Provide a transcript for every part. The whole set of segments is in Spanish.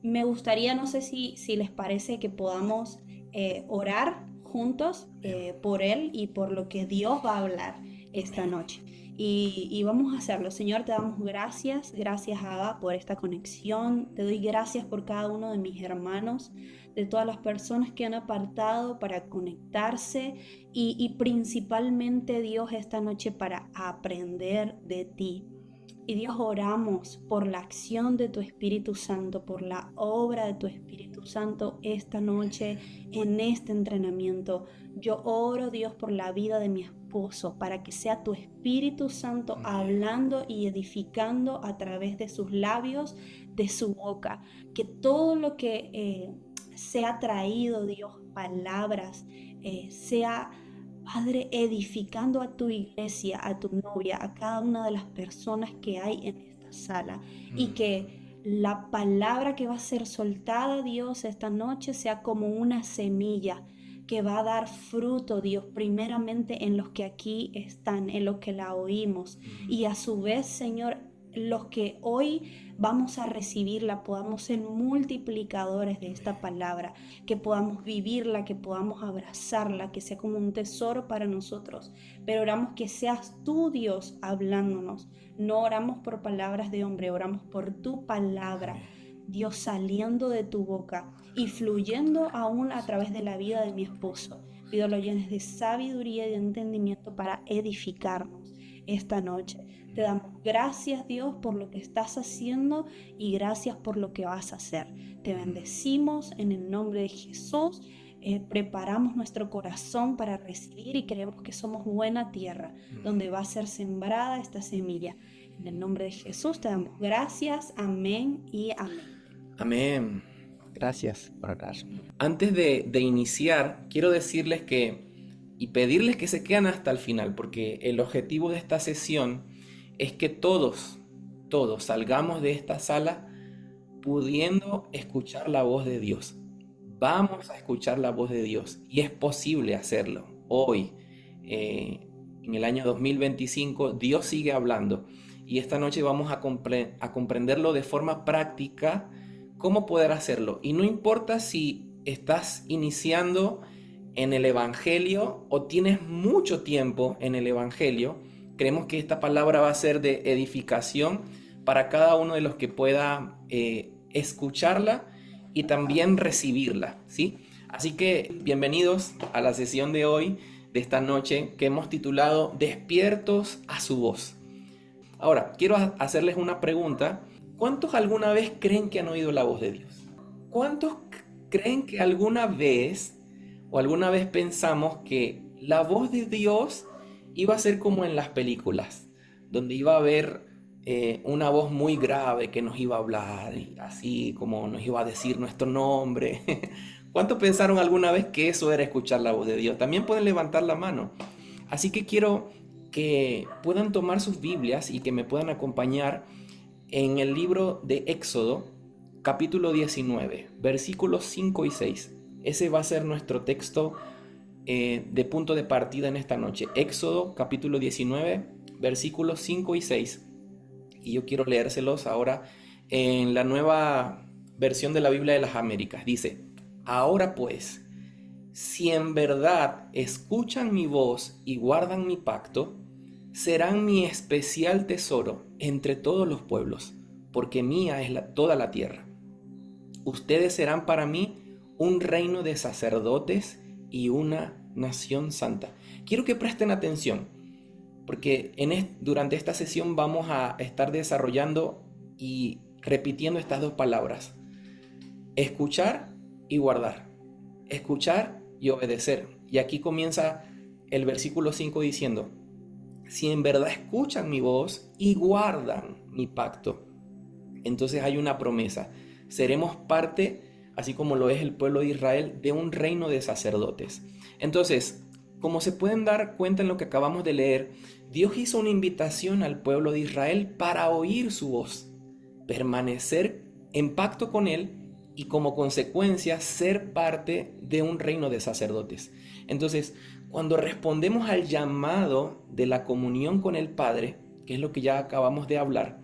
Me gustaría, no sé si les parece que podamos orar juntos Bien. por él y por lo que Dios va a hablar esta Amén. noche. Y vamos a hacerlo. Señor, te damos gracias, gracias Abba por esta conexión. Te doy gracias por cada uno de mis hermanos, de todas las personas que han apartado para conectarse y principalmente Dios esta noche para aprender de ti. Y Dios, oramos por la acción de tu Espíritu Santo, por la obra de tu Espíritu Santo esta noche en este entrenamiento. Yo oro, Dios, por la vida de mi esposo, para que sea tu Espíritu Santo Amén. hablando y edificando a través de sus labios, de su boca. Que todo lo que sea traído, Dios, palabras, sea Padre, edificando a tu iglesia, a tu novia, a cada una de las personas que hay en esta sala. Y Mm. que la palabra que va a ser soltada, Dios, esta noche sea como una semilla que va a dar fruto, Dios, primeramente en los que aquí están, en los que la oímos. Mm. Y a su vez, Señor, los que hoy vamos a recibirla, podamos ser multiplicadores de esta Amén. palabra, que podamos vivirla, que podamos abrazarla, que sea como un tesoro para nosotros. Pero oramos que seas tú, Dios, hablándonos. No oramos por palabras de hombre, oramos por tu palabra, Amén. Dios, saliendo de tu boca y fluyendo aún a través de la vida de mi esposo. Pido lo llenes de sabiduría y de entendimiento para edificarnos esta noche. Te Mm. damos gracias, Dios, por lo que estás haciendo y gracias por lo que vas a hacer. Te Mm. bendecimos en el nombre de Jesús. Preparamos nuestro corazón para recibir y creemos que somos buena tierra Mm. donde va a ser sembrada esta semilla. En el nombre de Jesús te damos gracias. Amén y amén. Amén. Gracias por orar. Antes de iniciar, quiero decirles que y pedirles que se quedan hasta el final, porque el objetivo de esta sesión es que todos salgamos de esta sala pudiendo escuchar la voz de Dios. Vamos a escuchar la voz de Dios y es posible hacerlo. Hoy, en el año 2025, Dios sigue hablando y esta noche vamos a comprenderlo de forma práctica, cómo poder hacerlo. Y no importa si estás iniciando en el Evangelio o tienes mucho tiempo en el Evangelio, creemos que esta palabra va a ser de edificación para cada uno de los que pueda escucharla y también recibirla, ¿sí? Así que bienvenidos a la sesión de hoy, de esta noche, que hemos titulado Despiertos a su voz. Ahora, quiero hacerles una pregunta. ¿Cuántos alguna vez creen que han oído la voz de Dios? ¿Cuántos creen que alguna vez o alguna vez pensamos que la voz de Dios iba a ser como en las películas, donde iba a haber una voz muy grave que nos iba a hablar y así como nos iba a decir nuestro nombre? ¿Cuántos pensaron alguna vez que eso era escuchar la voz de Dios? También pueden levantar la mano. Así que quiero que puedan tomar sus Biblias y que me puedan acompañar en el libro de Éxodo, capítulo 19, versículos 5 y 6. Ese va a ser nuestro texto de punto de partida en esta noche. Éxodo, capítulo 19, versículos 5 y 6. Y yo quiero leérselos ahora en la nueva versión de la Biblia de las Américas. Dice, ahora pues, si en verdad escuchan mi voz y guardan mi pacto, serán mi especial tesoro entre todos los pueblos, porque mía es toda la tierra. Ustedes serán para mí un reino de sacerdotes y una nación santa. Quiero que presten atención, porque durante esta sesión vamos a estar desarrollando y repitiendo estas dos palabras. Escuchar y guardar. Escuchar y obedecer. Y aquí comienza el versículo 5 diciendo, si en verdad escuchan mi voz y guardan mi pacto, entonces hay una promesa. Seremos parte, así como lo es el pueblo de Israel, de un reino de sacerdotes. Entonces, como se pueden dar cuenta en lo que acabamos de leer, Dios hizo una invitación al pueblo de Israel para oír su voz, permanecer en pacto con Él y como consecuencia ser parte de un reino de sacerdotes. Entonces, cuando respondemos al llamado de la comunión con el Padre, que es lo que ya acabamos de hablar,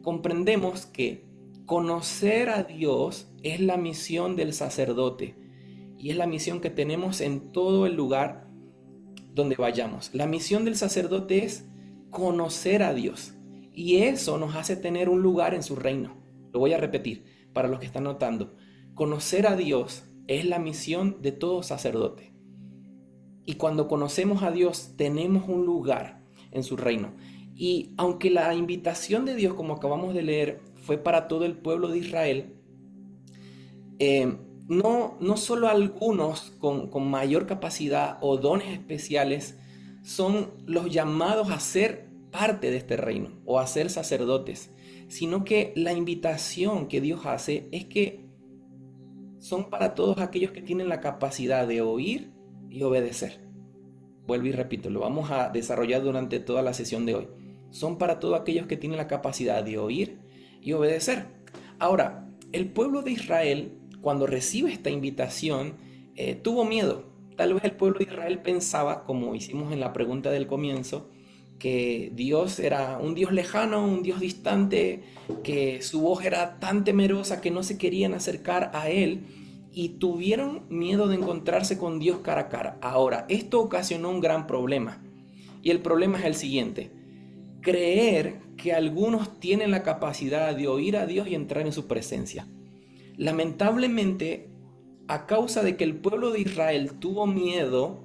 comprendemos que conocer a Dios es la misión del sacerdote y es la misión que tenemos en todo el lugar donde vayamos. La misión del sacerdote es conocer a Dios y eso nos hace tener un lugar en su reino. Lo voy a repetir para los que están notando. Conocer a Dios es la misión de todo sacerdote. Y cuando conocemos a Dios, tenemos un lugar en su reino. Y aunque la invitación de Dios, como acabamos de leer, fue para todo el pueblo de Israel, no solo algunos con mayor capacidad o dones especiales son los llamados a ser parte de este reino o a ser sacerdotes, sino que la invitación que Dios hace es que son para todos aquellos que tienen la capacidad de oír y obedecer. Vuelvo y repito, lo vamos a desarrollar durante toda la sesión de hoy. Son para todos aquellos que tienen la capacidad de oír y obedecer. Ahora, el pueblo de Israel, cuando recibe esta invitación, tuvo miedo. Tal vez el pueblo de Israel pensaba, como hicimos en la pregunta del comienzo, que Dios era un Dios lejano, un Dios distante, que su voz era tan temerosa que no se querían acercar a Él y tuvieron miedo de encontrarse con Dios cara a cara. Ahora, esto ocasionó un gran problema y el problema es el siguiente: creer que algunos tienen la capacidad de oír a Dios y entrar en su presencia. Lamentablemente, a causa de que el pueblo de Israel tuvo miedo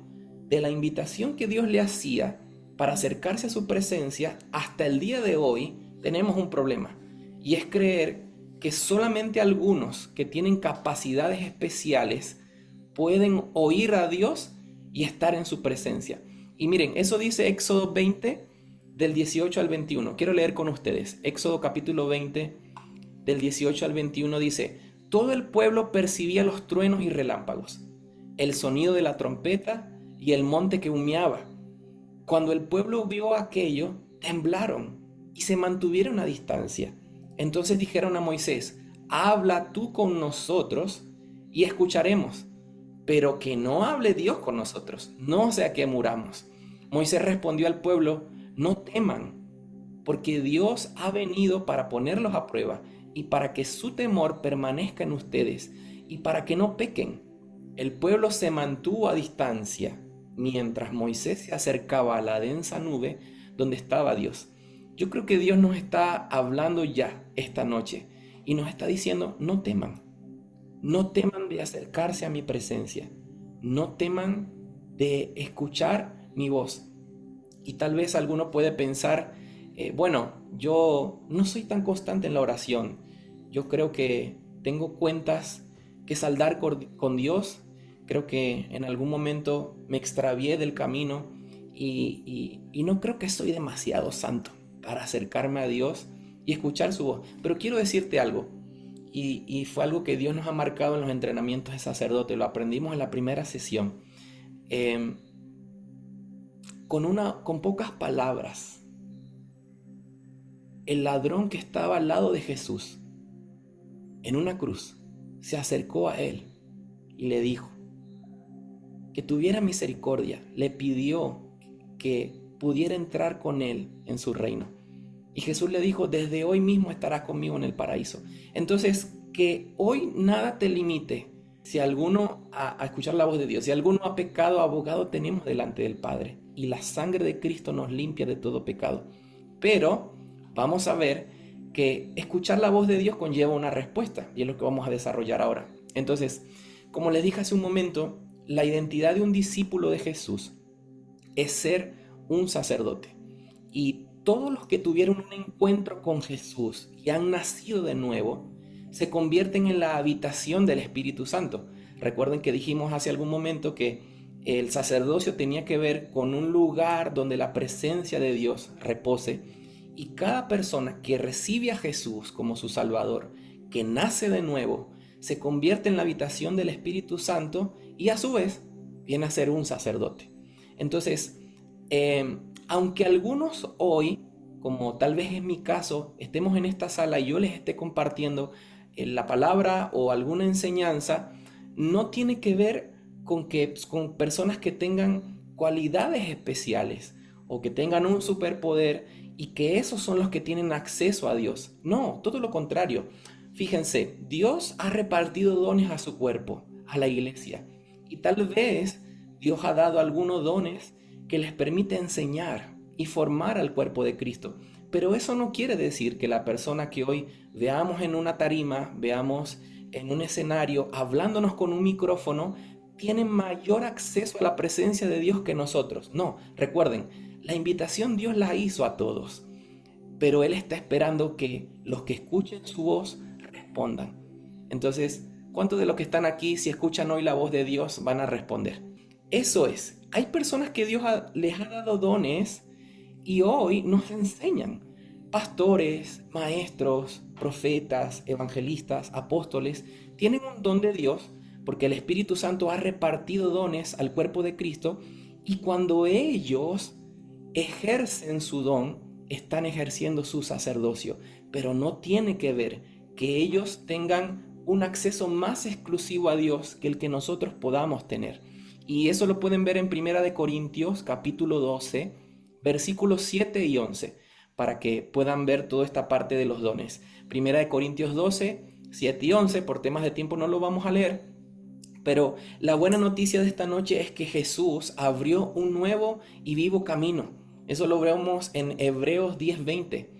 de la invitación que Dios le hacía para acercarse a su presencia, hasta el día de hoy tenemos un problema, y es creer que solamente algunos que tienen capacidades especiales pueden oír a Dios y estar en su presencia. Y miren, eso dice Éxodo 20 del 18 al 21. Quiero leer con ustedes. Éxodo capítulo 20 del 18 al 21 dice: todo el pueblo percibía los truenos y relámpagos, el sonido de la trompeta y el monte que humeaba. Cuando el pueblo vio aquello, temblaron y se mantuvieron a distancia. Entonces dijeron a Moisés: habla tú con nosotros y escucharemos, pero que no hable Dios con nosotros, no sea que muramos. Moisés respondió al pueblo: no teman, porque Dios ha venido para ponerlos a prueba y para que su temor permanezca en ustedes y para que no pequen. El pueblo se mantuvo a distancia mientras Moisés se acercaba a la densa nube donde estaba Dios. Yo creo que Dios nos está hablando ya esta noche y nos está diciendo: no teman de acercarse a mi presencia, no teman de escuchar mi voz. Y tal vez alguno puede pensar, bueno, yo no soy tan constante en la oración, yo creo que tengo cuentas que saldar con Dios, creo que en algún momento me extravié del camino y no creo que soy demasiado santo para acercarme a Dios y escuchar su voz. Pero quiero decirte algo, y fue algo que Dios nos ha marcado en los entrenamientos de sacerdote, lo aprendimos en la primera sesión. Con pocas palabras, el ladrón que estaba al lado de Jesús en una cruz se acercó a él y le dijo que tuviera misericordia, le pidió que pudiera entrar con él en su reino. Y Jesús le dijo: desde hoy mismo estarás conmigo en el paraíso. Entonces, que hoy nada te limite. Si alguno a escuchar la voz de Dios, si alguno ha pecado, abogado tenemos delante del Padre, y la sangre de Cristo nos limpia de todo pecado. Pero vamos a ver que escuchar la voz de Dios conlleva una respuesta, y es lo que vamos a desarrollar ahora. Entonces, como les dije hace un momento, la identidad de un discípulo de Jesús es ser un sacerdote. Y todos los que tuvieron un encuentro con Jesús y han nacido de nuevo, se convierten en la habitación del Espíritu Santo. Recuerden que dijimos hace algún momento que el sacerdocio tenía que ver con un lugar donde la presencia de Dios repose, y cada persona que recibe a Jesús como su Salvador, que nace de nuevo, se convierte en la habitación del Espíritu Santo y a su vez viene a ser un sacerdote. Entonces, aunque algunos hoy, como tal vez es mi caso, estemos en esta sala y yo les esté compartiendo la palabra o alguna enseñanza, no tiene que ver con personas que tengan cualidades especiales o que tengan un superpoder y que esos son los que tienen acceso a Dios. No, todo lo contrario. Fíjense, Dios ha repartido dones a su cuerpo, a la iglesia. Y tal vez Dios ha dado algunos dones que les permite enseñar y formar al cuerpo de Cristo. Pero eso no quiere decir que la persona que hoy veamos en una tarima, veamos en un escenario, hablándonos con un micrófono, tiene mayor acceso a la presencia de Dios que nosotros. No, recuerden, la invitación Dios la hizo a todos, pero Él está esperando que los que escuchen su voz respondan. Entonces, ¿cuántos de los que están aquí, si escuchan hoy la voz de Dios, van a responder? Eso es, hay personas que Dios les ha dado dones y hoy nos enseñan. Pastores, maestros, profetas, evangelistas, apóstoles, tienen un don de Dios porque el Espíritu Santo ha repartido dones al cuerpo de Cristo, y cuando ellos ejercen su don, están ejerciendo su sacerdocio. Pero no tiene que ver que ellos tengan un acceso más exclusivo a Dios que el que nosotros podamos tener. Y eso lo pueden ver en 1 Corintios capítulo 12, versículos 7 y 11, para que puedan ver toda esta parte de los dones. 1 Corintios 12, 7 y 11, por temas de tiempo no lo vamos a leer, pero la buena noticia de esta noche es que Jesús abrió un nuevo y vivo camino. Eso lo vemos en Hebreos 10:20,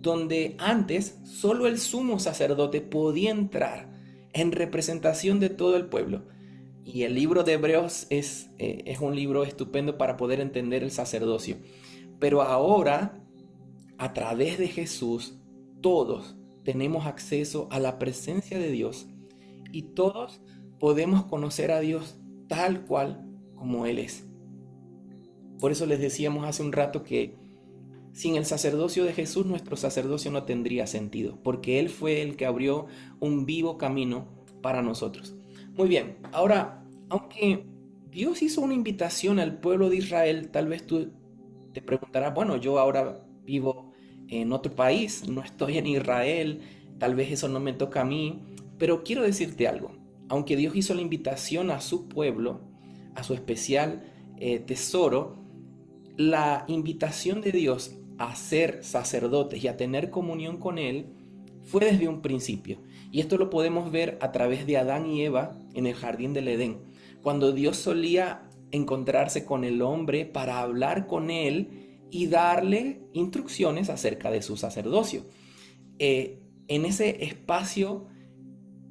donde antes solo el sumo sacerdote podía entrar en representación de todo el pueblo. Y el libro de Hebreos es un libro estupendo para poder entender el sacerdocio. Pero ahora, a través de Jesús, todos tenemos acceso a la presencia de Dios y todos podemos conocer a Dios tal cual como Él es. Por eso les decíamos hace un rato que sin el sacerdocio de Jesús, nuestro sacerdocio no tendría sentido, porque Él fue el que abrió un vivo camino para nosotros. Muy bien, ahora, aunque Dios hizo una invitación al pueblo de Israel, tal vez tú te preguntarás, bueno, yo ahora vivo en otro país, no estoy en Israel, tal vez eso no me toca a mí, pero quiero decirte algo. Aunque Dios hizo la invitación a su pueblo, a su especial tesoro, la invitación de Dios a ser sacerdotes y a tener comunión con Él fue desde un principio. Y esto lo podemos ver a través de Adán y Eva en el jardín del Edén, cuando Dios solía encontrarse con el hombre para hablar con él y darle instrucciones acerca de su sacerdocio. En ese espacio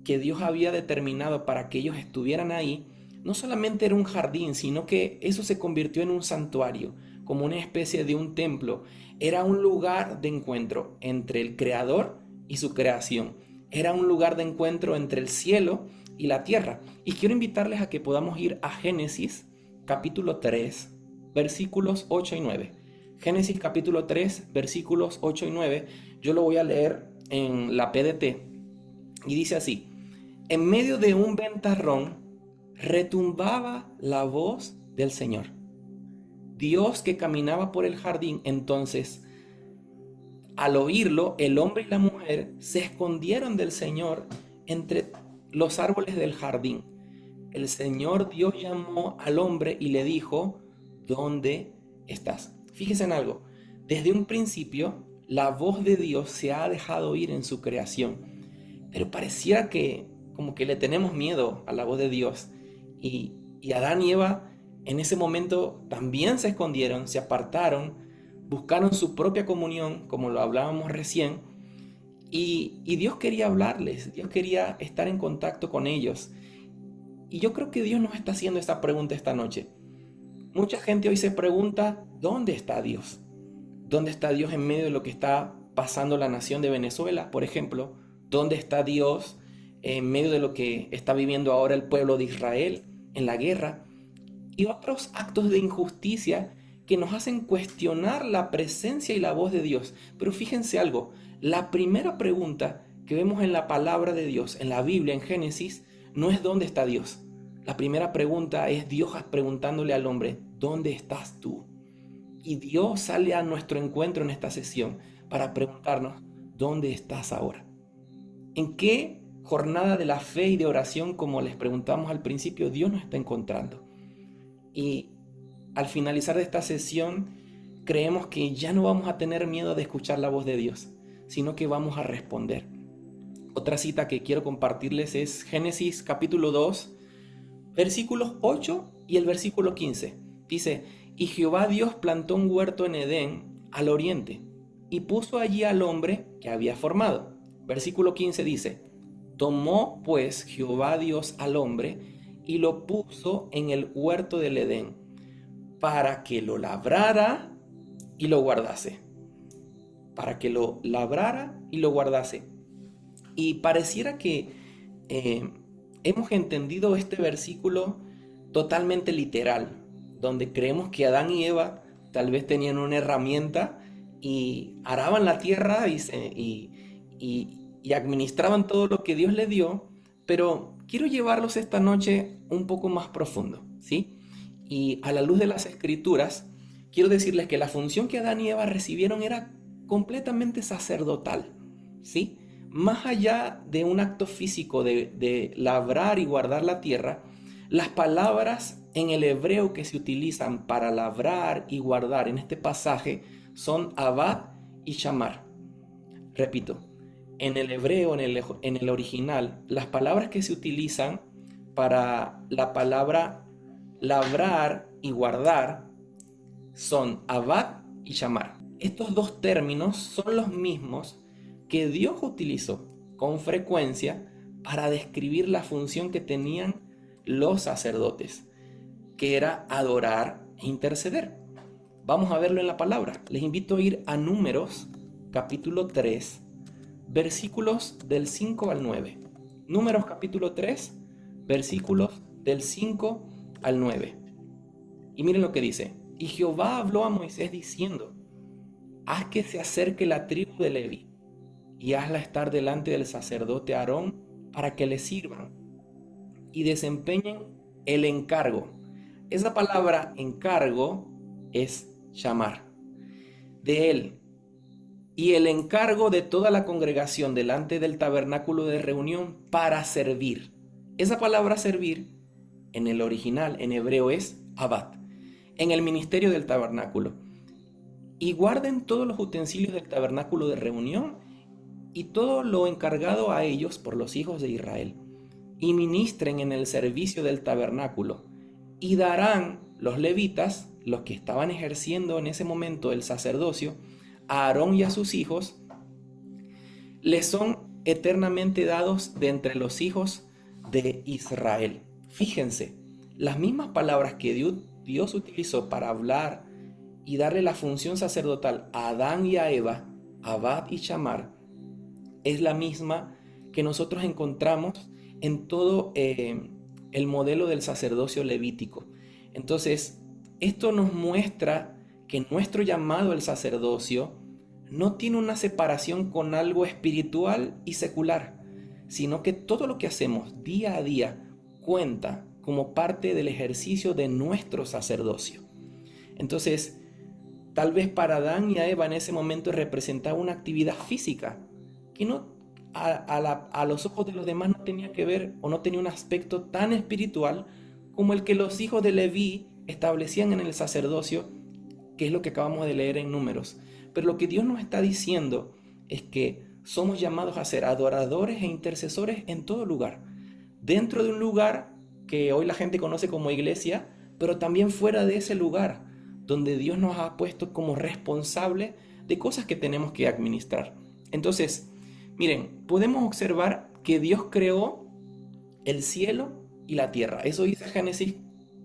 que Dios había determinado para que ellos estuvieran ahí, no solamente era un jardín, sino que eso se convirtió en un santuario, como una especie de un templo. Era un lugar de encuentro entre el Creador y su creación. Era un lugar de encuentro entre el cielo y la tierra. Y quiero invitarles a que podamos ir a Génesis capítulo 3, versículos 8 y 9. Génesis capítulo 3, versículos 8 y 9. Yo lo voy a leer en la PDT. Y dice así: en medio de un ventarrón retumbaba la voz del Señor, Dios que caminaba por el jardín. Entonces, al oírlo, el hombre y la mujer se escondieron del Señor entre los árboles del jardín. El Señor Dios llamó al hombre y le dijo: ¿dónde estás? Fíjense en algo. Desde un principio, la voz de Dios se ha dejado oír en su creación. Pero pareciera que como que le tenemos miedo a la voz de Dios. Y Adán y Eva en ese momento también se escondieron, se apartaron, buscaron su propia comunión, como lo hablábamos recién. Y Dios quería hablarles, Dios quería estar en contacto con ellos. Y yo creo que Dios nos está haciendo esta pregunta esta noche. Mucha gente hoy se pregunta, ¿dónde está Dios? ¿Dónde está Dios en medio de lo que está pasando la nación de Venezuela, por ejemplo? ¿Dónde está Dios en medio de lo que está viviendo ahora el pueblo de Israel en la guerra? Y otros actos de injusticia que nos hacen cuestionar la presencia y la voz de Dios. Pero fíjense algo, la primera pregunta que vemos en la palabra de Dios, en la Biblia, en Génesis, no es ¿dónde está Dios? La primera pregunta es Dios preguntándole al hombre, ¿dónde estás tú? Y Dios sale a nuestro encuentro en esta sesión para preguntarnos, ¿dónde estás ahora? ¿En qué jornada de la fe y de oración, como les preguntamos al principio, Dios nos está encontrando? Y al finalizar de esta sesión, creemos que ya no vamos a tener miedo de escuchar la voz de Dios, sino que vamos a responder. Otra cita que quiero compartirles es Génesis capítulo 2, versículos 8 y el versículo 15. Dice, y Jehová Dios plantó un huerto en Edén al oriente y puso allí al hombre que había formado. Versículo 15 dice, tomó pues Jehová Dios al hombre y lo puso en el huerto del Edén para que lo labrara y lo guardase. Para que lo labrara y lo guardase. Y pareciera que hemos entendido este versículo totalmente literal, donde creemos que Adán y Eva tal vez tenían una herramienta y araban la tierra y administraban todo lo que Dios les dio, pero quiero llevarlos esta noche un poco más profundo, ¿sí? Y a la luz de las Escrituras, quiero decirles que la función que Adán y Eva recibieron era completamente sacerdotal, ¿sí? Más allá de un acto físico de labrar y guardar la tierra, las palabras en el hebreo que se utilizan para labrar y guardar en este pasaje son abad y shamar. Repito, en el hebreo, en el original, las palabras que se utilizan para la palabra labrar y guardar son abad y shamar. Estos dos términos son los mismos que Dios utilizó con frecuencia para describir la función que tenían los sacerdotes, que era adorar e interceder. Vamos a verlo en la palabra. Les invito a ir a Números, capítulo 3, versículos del 5 al 9. Números, capítulo 3, versículos del 5 al 9. Y miren lo que dice. Y Jehová habló a Moisés diciendo, haz que se acerque la tribu de Leví, y hazla estar delante del sacerdote Aarón para que le sirvan y desempeñen el encargo. Esa palabra encargo es llamar de él y el encargo de toda la congregación delante del tabernáculo de reunión para servir. Esa palabra servir en el original, en hebreo, es abad, en el ministerio del tabernáculo. Y guarden todos los utensilios del tabernáculo de reunión y todo lo encargado a ellos por los hijos de Israel, y ministren en el servicio del tabernáculo, y darán los levitas, los que estaban ejerciendo en ese momento el sacerdocio, a Aarón y a sus hijos, les son eternamente dados de entre los hijos de Israel. Fíjense, las mismas palabras que Dios utilizó para hablar y darle la función sacerdotal a Adán y a Eva, abad y shamar, es la misma que nosotros encontramos en todo el modelo del sacerdocio levítico. Entonces, esto nos muestra que nuestro llamado al sacerdocio no tiene una separación con algo espiritual y secular, sino que todo lo que hacemos día a día cuenta como parte del ejercicio de nuestro sacerdocio. Entonces, tal vez para Adán y a Eva en ese momento representaba una actividad física que no a los ojos de los demás no tenía que ver o no tenía un aspecto tan espiritual como el que los hijos de Leví establecían en el sacerdocio, que es lo que acabamos de leer en Números. Pero lo que Dios nos está diciendo es que somos llamados a ser adoradores e intercesores en todo lugar, dentro de un lugar que hoy la gente conoce como iglesia, pero también fuera de ese lugar donde Dios nos ha puesto como responsables de cosas que tenemos que administrar. Entonces, miren, podemos observar que Dios creó el cielo y la tierra. Eso dice Génesis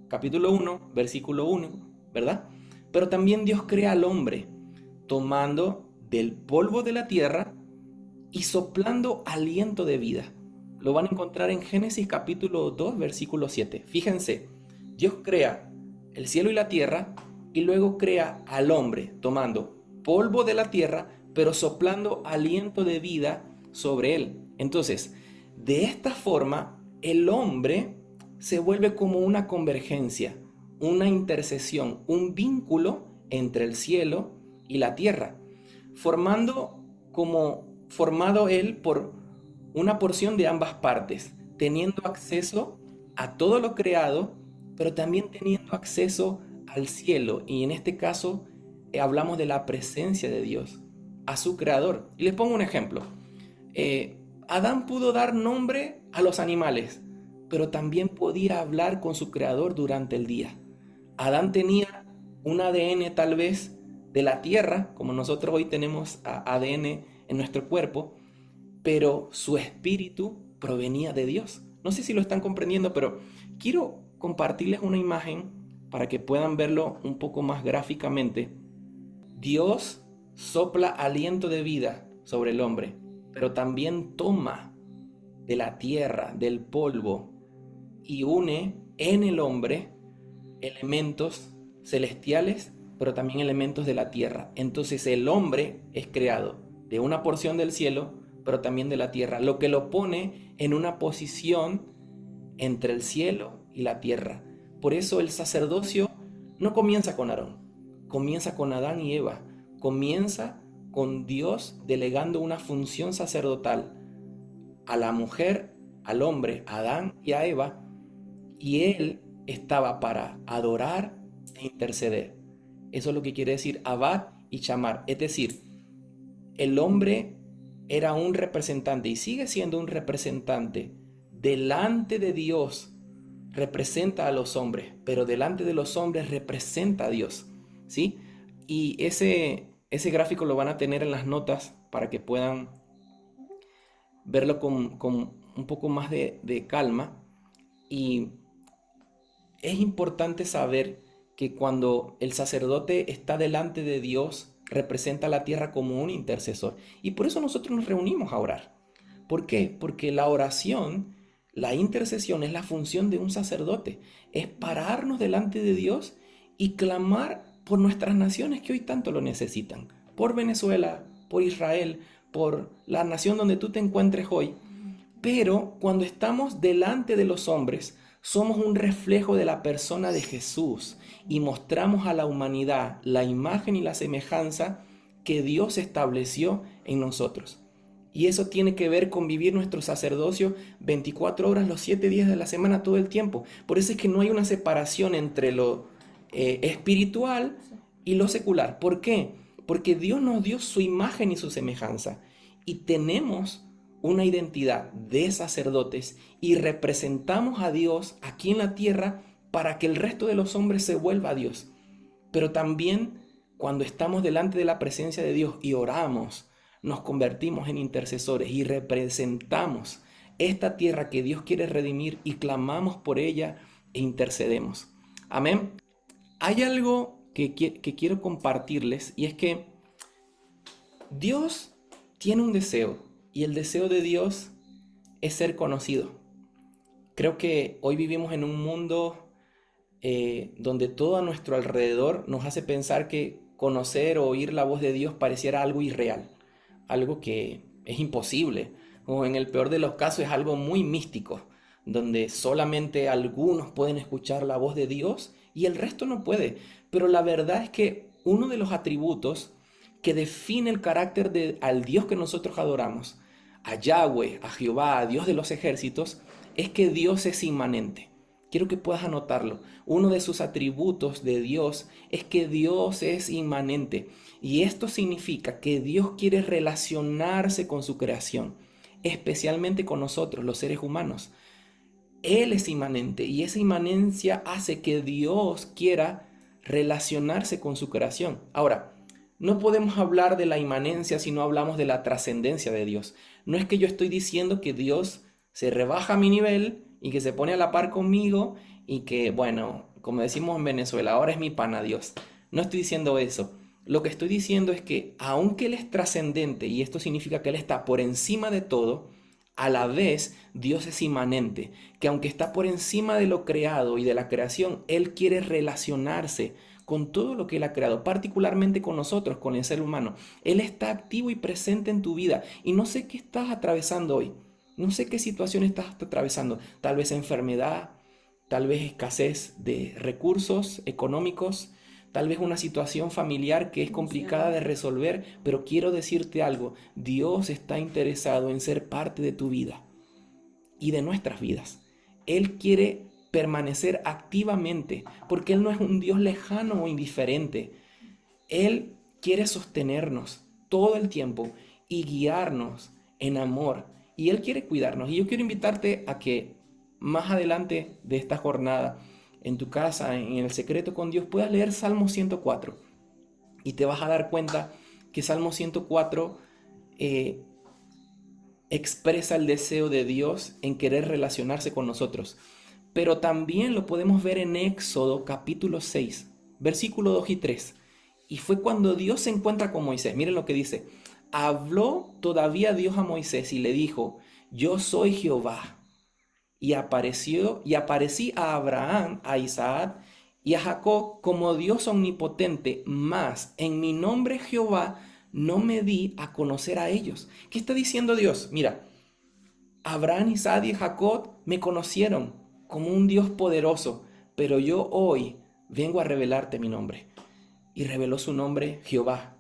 capítulo 1, versículo 1, ¿verdad? Pero también Dios crea al hombre, tomando del polvo de la tierra y soplando aliento de vida. Lo van a encontrar en Génesis capítulo 2, versículo 7. Fíjense, Dios crea el cielo y la tierra y luego crea al hombre, tomando polvo de la tierra, pero soplando aliento de vida sobre él. Entonces, de esta forma, el hombre se vuelve como una convergencia, una intercesión, un vínculo entre el cielo y la tierra, formado él por una porción de ambas partes, teniendo acceso a todo lo creado, pero también teniendo acceso al cielo, y en este caso hablamos de la presencia de Dios, a su creador. Y les pongo un ejemplo. Adán pudo dar nombre a los animales, pero también podía hablar con su creador durante el día. Adán tenía un ADN tal vez de la tierra, como nosotros hoy tenemos ADN en nuestro cuerpo, pero su espíritu provenía de Dios. No sé si lo están comprendiendo, pero quiero compartirles una imagen para que puedan verlo un poco más gráficamente. Dios sopla aliento de vida sobre el hombre, pero también toma de la tierra, del polvo, y une en el hombre elementos celestiales, pero también elementos de la tierra. Entonces el hombre es creado de una porción del cielo, pero también de la tierra, lo que lo pone en una posición entre el cielo y la tierra. Por eso el sacerdocio no comienza con Aarón, comienza con Adán y Eva, comienza con Dios delegando una función sacerdotal a la mujer, al hombre, a Adán y a Eva, y él estaba para adorar e interceder. Eso es lo que quiere decir abad y chamar. Es decir, el hombre era un representante y sigue siendo un representante delante de Dios. Representa a los hombres, pero delante de los hombres representa a Dios, ¿sí? Y ese gráfico lo van a tener en las notas para que puedan verlo con un poco más de calma. Y es importante saber que cuando el sacerdote está delante de Dios, representa a la tierra como un intercesor. Y por eso nosotros nos reunimos a orar. ¿Por qué? Porque la oración, la intercesión es la función de un sacerdote. Es pararnos delante de Dios y clamar por nuestras naciones que hoy tanto lo necesitan. Por Venezuela, por Israel, por la nación donde tú te encuentres hoy. Pero cuando estamos delante de los hombres, somos un reflejo de la persona de Jesús y mostramos a la humanidad la imagen y la semejanza que Dios estableció en nosotros. Y eso tiene que ver con vivir nuestro sacerdocio 24 horas, los 7 días de la semana, todo el tiempo. Por eso es que no hay una separación entre lo espiritual y lo secular. ¿Por qué? Porque Dios nos dio su imagen y su semejanza. Y tenemos una identidad de sacerdotes y representamos a Dios aquí en la tierra para que el resto de los hombres se vuelva a Dios. Pero también cuando estamos delante de la presencia de Dios y oramos, nos convertimos en intercesores y representamos esta tierra que Dios quiere redimir y clamamos por ella e intercedemos. Amén. Hay algo que quiero compartirles y es que Dios tiene un deseo y el deseo de Dios es ser conocido. Creo que hoy vivimos en un mundo donde todo a nuestro alrededor nos hace pensar que conocer o oír la voz de Dios pareciera algo irreal, algo que es imposible, o en el peor de los casos es algo muy místico, donde solamente algunos pueden escuchar la voz de Dios y el resto no puede. Pero la verdad es que uno de los atributos que define el carácter al Dios que nosotros adoramos, a Yahweh, a Jehová, a Dios de los ejércitos, es que Dios es inmanente. Quiero que puedas anotarlo. Uno de sus atributos de Dios es que Dios es inmanente. Y esto significa que Dios quiere relacionarse con su creación, especialmente con nosotros, los seres humanos. Él es inmanente y esa inmanencia hace que Dios quiera relacionarse con su creación. Ahora, no podemos hablar de la inmanencia si no hablamos de la trascendencia de Dios. No es que yo estoy diciendo que Dios se rebaja a mi nivel y que se pone a la par conmigo y que, bueno, como decimos en Venezuela, ahora es mi pana Dios. No estoy diciendo eso. Lo que estoy diciendo es que aunque Él es trascendente, y esto significa que Él está por encima de todo, a la vez Dios es inmanente, que aunque está por encima de lo creado y de la creación, Él quiere relacionarse con todo lo que Él ha creado, particularmente con nosotros, con el ser humano. Él está activo y presente en tu vida y no sé qué estás atravesando hoy. No sé qué situación estás atravesando, tal vez enfermedad, tal vez escasez de recursos económicos, tal vez una situación familiar que es complicada de resolver, pero quiero decirte algo, Dios está interesado en ser parte de tu vida y de nuestras vidas. Él quiere permanecer activamente, porque Él no es un Dios lejano o indiferente. Él quiere sostenernos todo el tiempo y guiarnos en amor y Él quiere cuidarnos. Y yo quiero invitarte a que más adelante de esta jornada, en tu casa, en el secreto con Dios, puedas leer Salmo 104. Y te vas a dar cuenta que Salmo 104 expresa el deseo de Dios en querer relacionarse con nosotros. Pero también lo podemos ver en Éxodo capítulo 6, versículo 2 y 3. Y fue cuando Dios se encuentra con Moisés. Miren lo que dice. Habló todavía Dios a Moisés y le dijo, yo soy Jehová. Y aparecí a Abraham, a Isaac y a Jacob como Dios omnipotente, mas en mi nombre Jehová no me di a conocer a ellos. ¿Qué está diciendo Dios? Mira, Abraham, Isaac y Jacob me conocieron como un Dios poderoso, pero yo hoy vengo a revelarte mi nombre. Y reveló su nombre Jehová,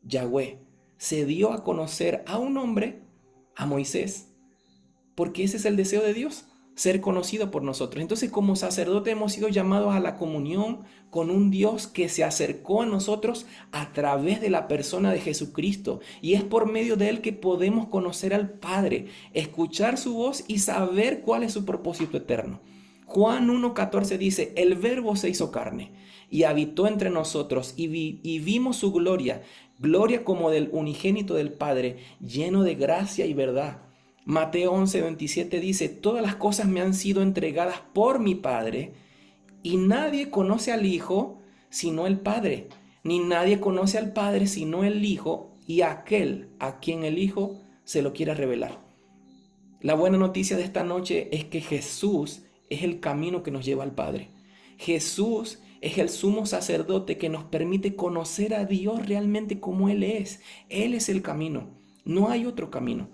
Yahweh. Se dio a conocer a un hombre, a Moisés, porque ese es el deseo de Dios, ser conocido por nosotros. Entonces, como sacerdote hemos sido llamados a la comunión con un Dios que se acercó a nosotros a través de la persona de Jesucristo. Y es por medio de Él que podemos conocer al Padre, escuchar su voz y saber cuál es su propósito eterno. Juan 1:14 dice, el Verbo se hizo carne y habitó entre nosotros y vimos su gloria, gloria como del unigénito del Padre, lleno de gracia y verdad. Mateo 11:27 dice, todas las cosas me han sido entregadas por mi Padre, y nadie conoce al Hijo sino el Padre, ni nadie conoce al Padre sino el Hijo y aquel a quien el Hijo se lo quiera revelar. La buena noticia de esta noche es que Jesús es el camino que nos lleva al Padre. Jesús es el sumo sacerdote que nos permite conocer a Dios realmente como Él es. Él es el camino, no hay otro camino.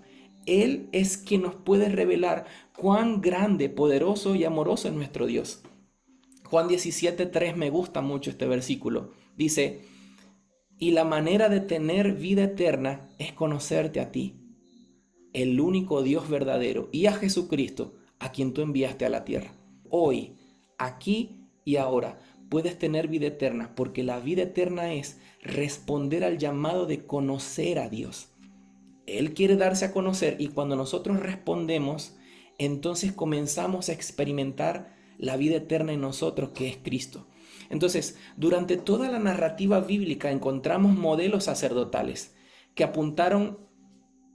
Él es quien nos puede revelar cuán grande, poderoso y amoroso es nuestro Dios. Juan 17:3, me gusta mucho este versículo. Dice, y la manera de tener vida eterna es conocerte a ti, el único Dios verdadero, y a Jesucristo, a quien tú enviaste a la tierra. Hoy, aquí y ahora, puedes tener vida eterna, porque la vida eterna es responder al llamado de conocer a Dios. Él quiere darse a conocer y cuando nosotros respondemos, entonces comenzamos a experimentar la vida eterna en nosotros, que es Cristo. Entonces, durante toda la narrativa bíblica encontramos modelos sacerdotales que apuntaron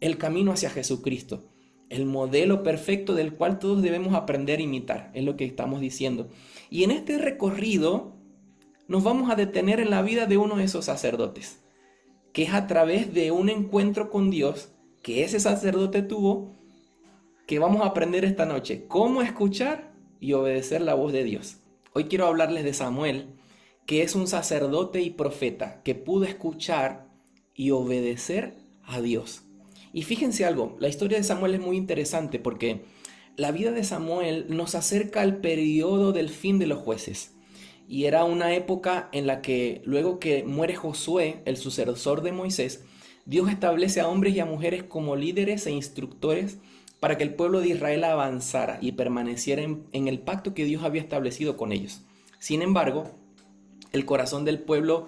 el camino hacia Jesucristo, el modelo perfecto del cual todos debemos aprender a imitar, es lo que estamos diciendo. Y en este recorrido nos vamos a detener en la vida de uno de esos sacerdotes, que es a través de un encuentro con Dios que ese sacerdote tuvo, que vamos a aprender esta noche cómo escuchar y obedecer la voz de Dios. Hoy quiero hablarles de Samuel, que es un sacerdote y profeta que pudo escuchar y obedecer a Dios. Y fíjense algo, la historia de Samuel es muy interesante porque la vida de Samuel nos acerca al periodo del fin de los jueces. Y era una época en la que luego que muere Josué, el sucesor de Moisés, Dios establece a hombres y a mujeres como líderes e instructores para que el pueblo de Israel avanzara y permaneciera en el pacto que Dios había establecido con ellos. Sin embargo, el corazón del pueblo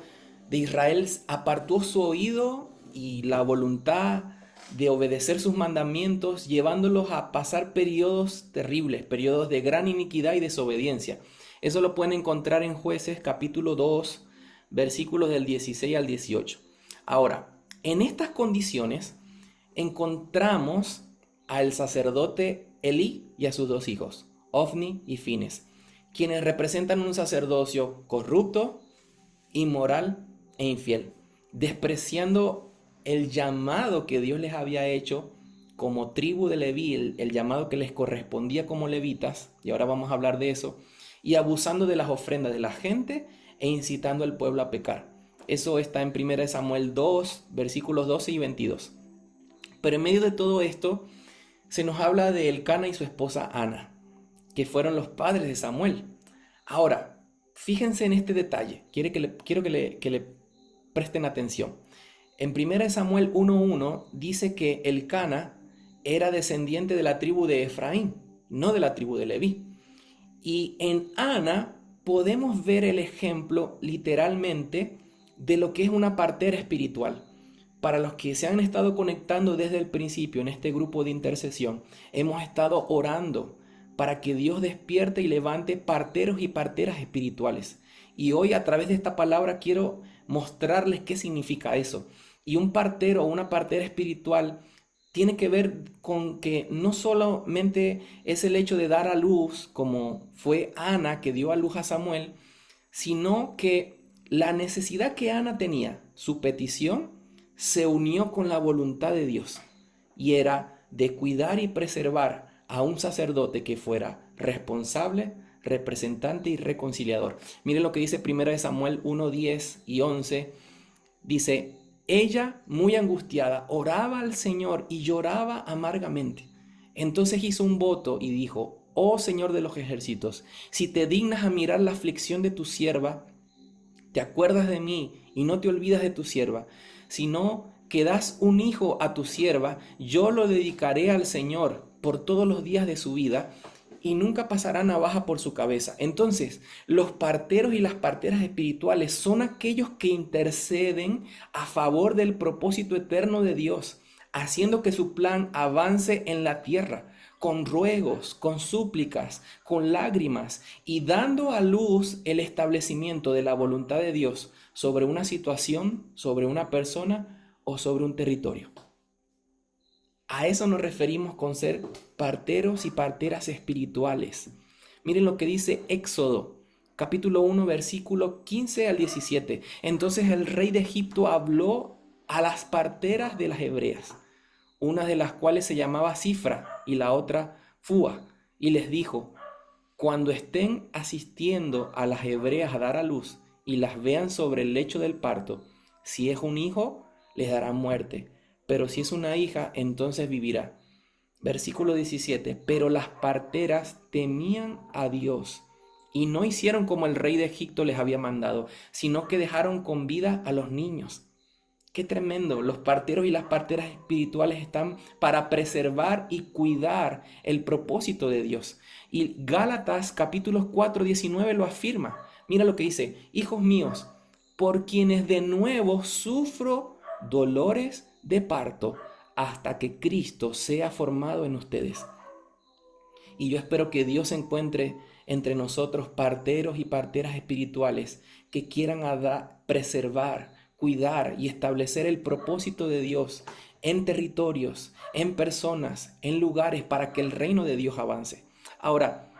de Israel apartó su oído y la voluntad de obedecer sus mandamientos, llevándolos a pasar periodos terribles, periodos de gran iniquidad y desobediencia. Eso lo pueden encontrar en Jueces capítulo 2, versículos del 16 al 18. Ahora, en estas condiciones encontramos al sacerdote Elí y a sus dos hijos, Ofni y Fines, quienes representan un sacerdocio corrupto, inmoral e infiel, despreciando el llamado que Dios les había hecho como tribu de Leví, el llamado que les correspondía como levitas, y ahora vamos a hablar de eso, y abusando de las ofrendas de la gente e incitando al pueblo a pecar. Eso está en 1 Samuel 2, versículos 12 y 22. Pero en medio de todo esto, se nos habla de Elcana y su esposa Ana, que fueron los padres de Samuel. Ahora, fíjense en este detalle, quiero que le presten atención. En 1 Samuel 1:1 dice que Elcana era descendiente de la tribu de Efraín, no de la tribu de Leví. Y en Ana podemos ver el ejemplo literalmente de lo que es una partera espiritual. para los que se han estado conectando desde el principio en este grupo de intercesión, hemos estado orando para que Dios despierte y levante parteros y parteras espirituales. Y hoy a través de esta palabra quiero mostrarles qué significa eso. Y un partero o una partera espiritual tiene que ver con que no solamente es el hecho de dar a luz, como fue Ana que dio a luz a Samuel, sino que la necesidad que Ana tenía, su petición, se unió con la voluntad de Dios y era de cuidar y preservar a un sacerdote que fuera responsable, representante y reconciliador. Miren lo que dice 1 Samuel 1, 10 y 11. Dice, ella, muy angustiada, oraba al Señor y lloraba amargamente. Entonces hizo un voto y dijo, oh Señor de los ejércitos, si te dignas a mirar la aflicción de tu sierva, te acuerdas de mí y no te olvidas de tu sierva, sino que das un hijo a tu sierva, yo lo dedicaré al Señor por todos los días de su vida y nunca pasará navaja por su cabeza. Entonces, los parteros y las parteras espirituales son aquellos que interceden a favor del propósito eterno de Dios, haciendo que su plan avance en la tierra, con ruegos, con súplicas, con lágrimas y dando a luz el establecimiento de la voluntad de Dios sobre una situación, sobre una persona o sobre un territorio. A eso nos referimos con ser parteros y parteras espirituales. Miren lo que dice Éxodo, capítulo 1, versículo 15 al 17. Entonces el rey de Egipto habló a las parteras de las hebreas, una de las cuales se llamaba Cifra y la otra Fúa, y les dijo, cuando estén asistiendo a las hebreas a dar a luz y las vean sobre el lecho del parto, si es un hijo, les dará muerte, pero si es una hija, entonces vivirá. Versículo 17, pero las parteras temían a Dios y no hicieron como el rey de Egipto les había mandado, sino que dejaron con vida a los niños. Qué tremendo, los parteros y las parteras espirituales están para preservar y cuidar el propósito de Dios. Y Gálatas capítulo 4, 19 lo afirma. Mira lo que dice, hijos míos, por quienes de nuevo sufro dolores de parto hasta que Cristo sea formado en ustedes. Y yo espero que Dios encuentre entre nosotros parteros y parteras espirituales que quieran preservar, cuidar y establecer el propósito de Dios en territorios, en personas, en lugares para que el reino de Dios avance. Ahora,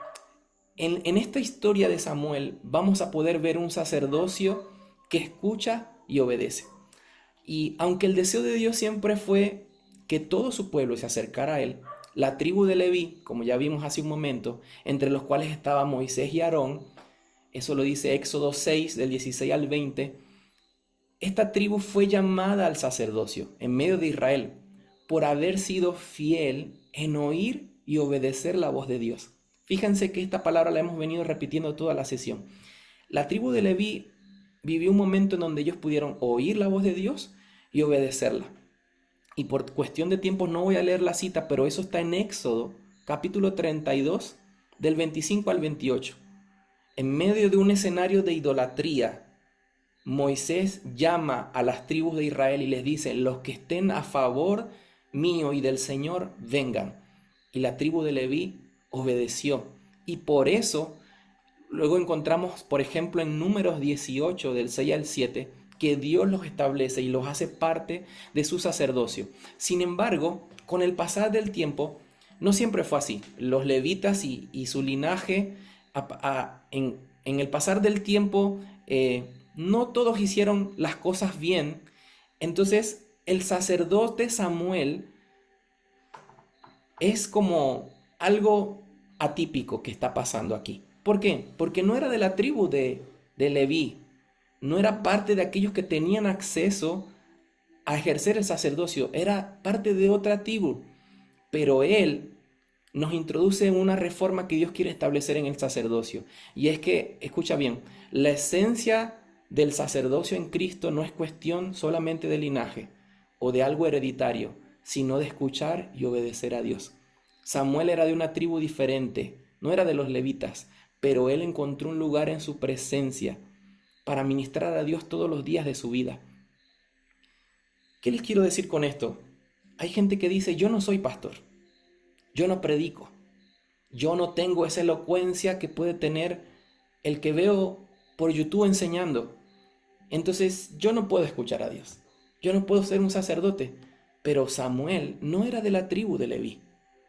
en esta historia de Samuel vamos a poder ver un sacerdocio que escucha y obedece. Y aunque el deseo de Dios siempre fue que todo su pueblo se acercara a él, la tribu de Leví, como ya vimos hace un momento, entre los cuales estaba Moisés y Aarón, eso lo dice Éxodo 6 del 16 al 20, esta tribu fue llamada al sacerdocio en medio de Israel por haber sido fiel en oír y obedecer la voz de Dios. Fíjense que esta palabra la hemos venido repitiendo toda la sesión. La tribu de Leví vivió un momento en donde ellos pudieron oír la voz de Dios y obedecerla. Y por cuestión de tiempo no voy a leer la cita, pero eso está en Éxodo, capítulo 32, del 25 al 28. En medio de un escenario de idolatría, Moisés llama a las tribus de Israel y les dice, los que estén a favor mío y del Señor, vengan. Y la tribu de Leví obedeció. Y por eso, luego encontramos, por ejemplo, en Números 18, del 6 al 7, que Dios los establece y los hace parte de su sacerdocio. Sin embargo, con el pasar del tiempo, no siempre fue así. Los levitas y su linaje, en el pasar del tiempo, no todos hicieron las cosas bien. Entonces, el sacerdote Samuel es como algo atípico que está pasando aquí. ¿Por qué? Porque no era de la tribu de Leví, no era parte de aquellos que tenían acceso a ejercer el sacerdocio, era parte de otra tribu. Pero él nos introduce en una reforma que Dios quiere establecer en el sacerdocio. Y es que, escucha bien, la esencia del sacerdocio en Cristo no es cuestión solamente de linaje o de algo hereditario, sino de escuchar y obedecer a Dios. Samuel era de una tribu diferente, no era de los levitas, pero él encontró un lugar en su presencia para ministrar a Dios todos los días de su vida. ¿Qué les quiero decir con esto? Hay gente que dice, yo no soy pastor, yo no predico, yo no tengo esa elocuencia que puede tener el que veo por YouTube enseñando. Entonces yo no puedo escuchar a Dios, yo no puedo ser un sacerdote. Pero Samuel no era de la tribu de Leví.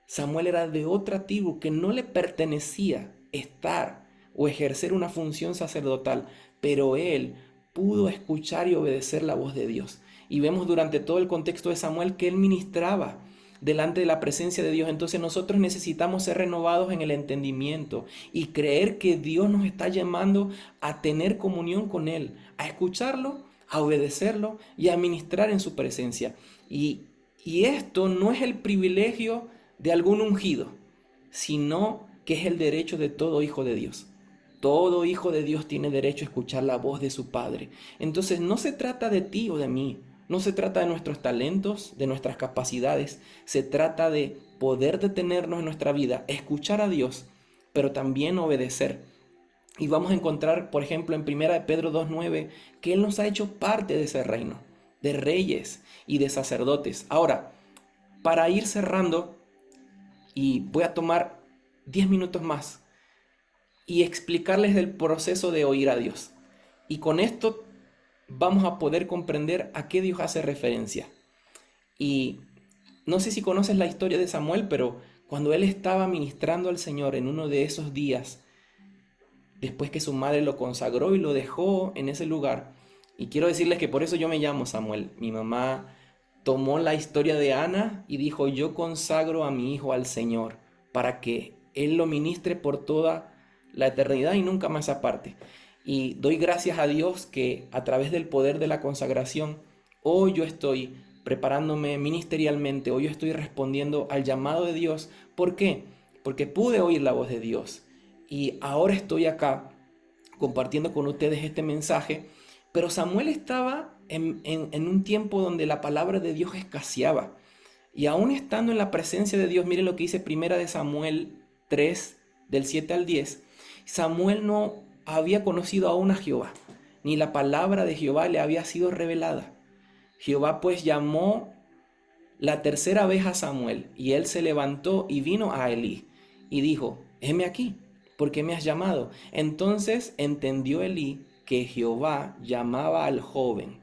Samuel era de otra tribu que no le pertenecía estar o ejercer una función sacerdotal, pero él pudo escuchar y obedecer la voz de Dios. Y vemos durante todo el contexto de Samuel que él ministraba delante de la presencia de Dios. Entonces nosotros necesitamos ser renovados en el entendimiento y creer que Dios nos está llamando a tener comunión con Él, a escucharlo, a obedecerlo y a ministrar en su presencia. Y esto no es el privilegio de algún ungido, sino que es el derecho de todo hijo de Dios. Todo hijo de Dios tiene derecho a escuchar la voz de su Padre. Entonces no se trata de ti o de mí, no se trata de nuestros talentos, de nuestras capacidades, se trata de poder detenernos en nuestra vida, escuchar a Dios, pero también obedecer. Y vamos a encontrar, por ejemplo, en 1 de Pedro 2:9, que Él nos ha hecho parte de ese reino, de reyes y de sacerdotes. Ahora, para ir cerrando, y voy a tomar 10 minutos más y explicarles el proceso de oír a Dios. Y con esto vamos a poder comprender a qué Dios hace referencia. Y no sé si conoces la historia de Samuel, pero cuando él estaba ministrando al Señor en uno de esos días, después que su madre lo consagró y lo dejó en ese lugar, y quiero decirles que por eso yo me llamo Samuel. Mi mamá tomó la historia de Ana y dijo, yo consagro a mi hijo al Señor para que Él lo ministre por toda la eternidad y nunca más aparte. Y doy gracias a Dios que a través del poder de la consagración, hoy yo estoy preparándome ministerialmente, hoy yo estoy respondiendo al llamado de Dios. ¿Por qué? Porque pude oír la voz de Dios y ahora estoy acá compartiendo con ustedes este mensaje. Pero Samuel estaba en un tiempo donde la palabra de Dios escaseaba. Y aún estando en la presencia de Dios, miren lo que dice 1 de Samuel 3, del 7 al 10. Samuel no había conocido aún a Jehová, ni la palabra de Jehová le había sido revelada. Jehová pues llamó la tercera vez a Samuel, y él se levantó y vino a Elí, y dijo, heme aquí, ¿por qué me has llamado? Entonces entendió Elí que Jehová llamaba al joven.